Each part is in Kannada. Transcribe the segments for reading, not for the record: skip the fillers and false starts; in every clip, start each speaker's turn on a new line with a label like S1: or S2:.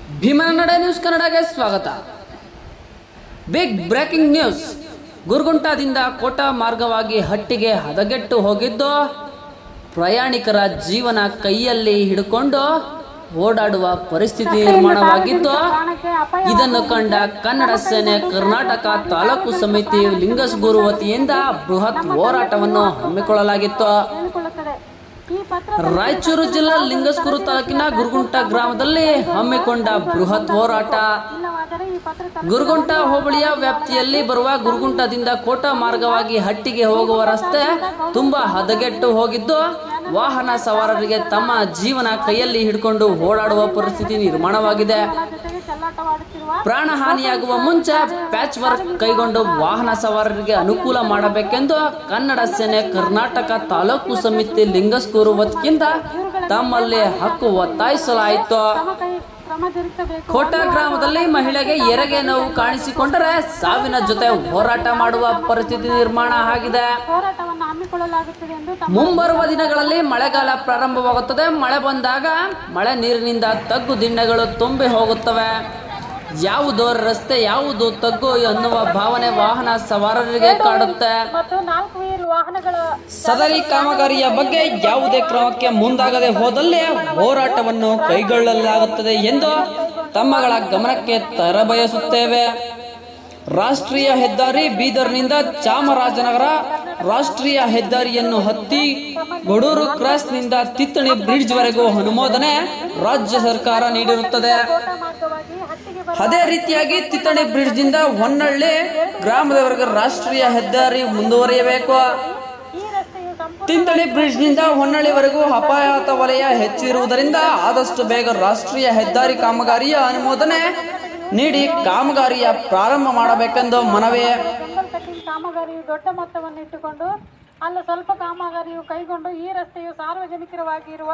S1: ಭೀಮನಗಡ ನ್ಯೂಸ್ ಕನ್ನಡಗೆ ಸ್ವಾಗತ. Big breaking news. ಗುರುಗುಂಟದಿಂದ ಕೋಟ ಮಾರ್ಗವಾಗಿ ಹಟ್ಟಿಗೆ ಹದಗೆಟ್ಟು ಹೋಗಿದ್ದು ಪ್ರಯಾಣಿಕರ ಜೀವನ ಕೈಯಲ್ಲಿ ಹಿಡಿಕೊಂಡು ಓಡಾಡುವ ಪರಿಸ್ಥಿತಿ ನಿರ್ಮಾಣವಾಗಿದ್ದು, ಇದನ್ನು ಕಂಡ ಕನ್ನಡ ಸೇನೆ ಕರ್ನಾಟಕ ತಾಲೂಕು ಸಮಿತಿ ಲಿಂಗಸ್ಗೂರು ವತಿಯಿಂದ ಬೃಹತ್ ಹೋರಾಟವನ್ನು ಹಮ್ಮಿಕೊಳ್ಳಲಾಗಿತ್ತು. ರಾಯಚೂರು ಜಿಲ್ಲಾ ಲಿಂಗಸ್ಗೂರು ತಾಲೂಕಿನ ಗುರುಗುಂಟ ಗ್ರಾಮದಲ್ಲಿ ಹಮ್ಮಿಕೊಂಡ ಬೃಹತ್ ಹೋರಾಟ. ಗುರುಗುಂಟ ಹೋಬಳಿಯ ವ್ಯಾಪ್ತಿಯಲ್ಲಿ ಬರುವ ಗುರುಗುಂಟದಿಂದ ಕೋಟ ಮಾರ್ಗವಾಗಿ ಹಟ್ಟಿಗೆ ಹೋಗುವ ರಸ್ತೆ ತುಂಬಾ ಹದಗೆಟ್ಟು ಹೋಗಿದ್ದು, ವಾಹನ ಸವಾರರಿಗೆ ತಮ್ಮ ಜೀವನ ಕೈಯಲ್ಲಿ ಹಿಡ್ಕೊಂಡು ಓಡಾಡುವ ಪರಿಸ್ಥಿತಿ ನಿರ್ಮಾಣವಾಗಿದೆ. ಪ್ರಾಣ ಹಾನಿಯಾಗುವ ಮುಂಚೆ ಪ್ಯಾಚ್ ವರ್ಕ್ ಕೈಗೊಂಡು ವಾಹನ ಸವಾರರಿಗೆ ಅನುಕೂಲ ಮಾಡಬೇಕೆಂದು ಕನ್ನಡ ಸೇನೆ ಕರ್ನಾಟಕ ತಾಲೂಕು ಸಮಿತಿ ಲಿಂಗಸ್ಗೂರು ವತಿಯಿಂದ ತಮ್ಮಲ್ಲಿ ಹಕ್ಕು ಒತ್ತಾಯಿಸಲಾಯಿತು. ಕೋಟ ಗ್ರಾಮದಲ್ಲಿ ಮಹಿಳೆಗೆ ಹೆರಿಗೆ ನೋವು ಕಾಣಿಸಿಕೊಂಡರೆ ಸಾವಿನ ಜೊತೆ ಹೋರಾಟ ಮಾಡುವ ಪರಿಸ್ಥಿತಿ ನಿರ್ಮಾಣ ಆಗಿದೆ. ಮುಂಬರುವ ದಿನಗಳಲ್ಲಿ ಮಳೆಗಾಲ ಪ್ರಾರಂಭವಾಗುತ್ತದೆ. ಮಳೆ ಬಂದಾಗ ಮಳೆ ನೀರಿನಿಂದ ತಗ್ಗು ದಿಣ್ಣೆಗಳು ತುಂಬಿ ಹೋಗುತ್ತವೆ. ಯಾವುದು ರಸ್ತೆ ಯಾವುದು ತಗ್ಗು ಎನ್ನುವ ಭಾವನೆ ವಾಹನ ಸವಾರರಿಗೆ ಕಾಡುತ್ತೆ. ಸದರಿ ಕಾಮಗಾರಿಯ ಬಗ್ಗೆ ಯಾವುದೇ ಕ್ರಮಕ್ಕೆ ಮುಂದಾಗದೆ ಹೋದಲ್ಲಿ ಹೋರಾಟವನ್ನು ಕೈಗೊಳ್ಳಲಾಗುತ್ತದೆ ಎಂದು ತಮ್ಮಗಳ ಗಮನಕ್ಕೆ ತರಬಯಸುತ್ತೇವೆ. ರಾಷ್ಟ್ರೀಯ ಹೆದ್ದಾರಿ ಬೀದರ್ನಿಂದ ಚಾಮರಾಜನಗರ ರಾಷ್ಟ್ರೀಯ ಹೆದ್ದಾರಿಯನ್ನು ಹತ್ತಿ ಗೊಡೂರು ಕ್ರಾಸ್ನಿಂದ ತಿತ್ತಣಿ ಬ್ರಿಡ್ಜ್ ವರೆಗೂ ಅನುಮೋದನೆ ರಾಜ್ಯ ಸರ್ಕಾರ ನೀಡಿರುತ್ತದೆ. ಅದೇ ರೀತಿಯಾಗಿ ತಿತ್ತಣಿ ಬ್ರಿಡ್ಜ್ ನಿಂದ ಹೊನ್ನಳ್ಳಿ ಗ್ರಾಮದವರೆಗೆ ರಾಷ್ಟ್ರೀಯ ಹೆದ್ದಾರಿ ಮುಂದುವರಿಯಬೇಕು. ತಿತ್ತಣಿ ಬ್ರಿಡ್ಜ್ ನಿಂದ ಹೊನ್ನಳ್ಳಿವರೆಗೂ ಅಪಘಾತ ವಲಯ ಹೆಚ್ಚಿರುವುದರಿಂದ ಆದಷ್ಟು ಬೇಗ ರಾಷ್ಟ್ರೀಯ ಹೆದ್ದಾರಿ ಕಾಮಗಾರಿಯ ಅನುಮೋದನೆ ನೀಡಿ ಕಾಮಗಾರಿಯ ಪ್ರಾರಂಭ ಮಾಡಬೇಕೆಂದು ಮನವಿ.
S2: ಕಾಮಗಾರಿಯು ದೊಡ್ಡ ಮೊತ್ತವನ್ನು ಇಟ್ಟುಕೊಂಡು ಅಲ್ಲ ಸ್ವಲ್ಪ ಕಾಮಗಾರಿಯು ಕೈಗೊಂಡು ಈ ರಸ್ತೆಯು ಸಾರ್ವಜನಿಕವಾಗಿರುವ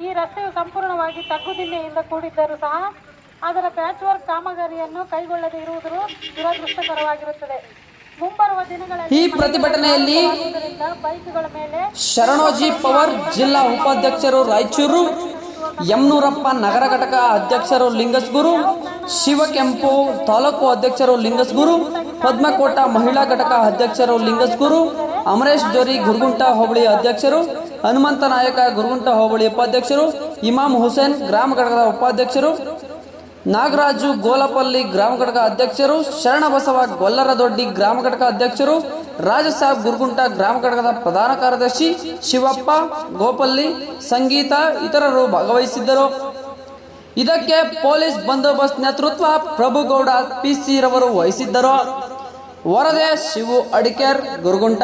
S2: ಈ ರಸ್ತೆಯು ಸಂಪೂರ್ಣವಾಗಿ ತಗ್ಗುದಿಣ್ಣೆಯಿಂದ ಕೂಡಿದ್ದರೂ ಸಹ ಅದರ ಪ್ಯಾಚ್ ವರ್ಕ್ ಕಾಮಗಾರಿಯನ್ನು ಕೈಗೊಳ್ಳದೇ ಇರುವುದು ದುರದೃಷ್ಟಕರವಾಗಿರುತ್ತದೆ. ಮುಂಬರುವ ದಿನಗಳಲ್ಲಿ
S1: ಈ ಪ್ರತಿಭಟನೆಯಲ್ಲಿ
S2: ಬೈಕ್ಗಳ ಮೇಲೆ
S1: ಶರಣೋಜಿ ಪವರ್ ಜಿಲ್ಲಾ ಉಪಾಧ್ಯಕ್ಷರು ರಾಯಚೂರು, ಯಮನೂರಪ್ಪ ನಗರ ಘಟಕ ಅಧ್ಯಕ್ಷರು ಲಿಂಗಸ್ಗೂರು, ಶಿವಕೆಂಪು ತಾಲೂಕು ಅಧ್ಯಕ್ಷರು ಲಿಂಗಸ್ಗೂರು, ಪದ್ಮಕೋಟ ಮಹಿಳಾ ಘಟಕ ಅಧ್ಯಕ್ಷರು ಲಿಂಗಸ್ಗೂರು, ಅಮರೇಶ್ ಜೋರಿ ಗುರುಗುಂಟ ಹೋಬಳಿ ಅಧ್ಯಕ್ಷರು, ಹನುಮಂತ ನಾಯಕ ಗುರುಗುಂಟ ಹೋಬಳಿ ಉಪಾಧ್ಯಕ್ಷರು, ಇಮಾಮ್ ಹುಸೇನ್ ಗ್ರಾಮ ಘಟಕದ ಉಪಾಧ್ಯಕ್ಷರು, ನಾಗರಾಜು ಗೋಲಪಲ್ಲಿ ಗ್ರಾಮ ಘಟಕ ಅಧ್ಯಕ್ಷರು, ಶರಣಬಸವ ಗೊಲ್ಲರದೊಡ್ಡಿ ಗ್ರಾಮ ಘಟಕ ಅಧ್ಯಕ್ಷರು, ರಾಜಸಾಬ್ ಗುರುಗುಂಟ ಗ್ರಾಮ ಘಟಕದ ಪ್ರಧಾನ ಕಾರ್ಯದರ್ಶಿ ಶಿವಪ್ಪ ಗೋಪಲ್ಲಿ, ಸಂಗೀತ ಇತರರು ಭಾಗವಹಿಸಿದ್ದರು. ಇದಕ್ಕೆ ಪೊಲೀಸ್ ಬಂದೋಬಸ್ತ್ ನೇತೃತ್ವ ಪ್ರಭುಗೌಡ ಪಿಸಿ ರವರು ವಹಿಸಿದ್ದರು. ವರದೆ ಶಿವು ಅಡಿಕೇರ್ ಗುರುಗುಂಟ.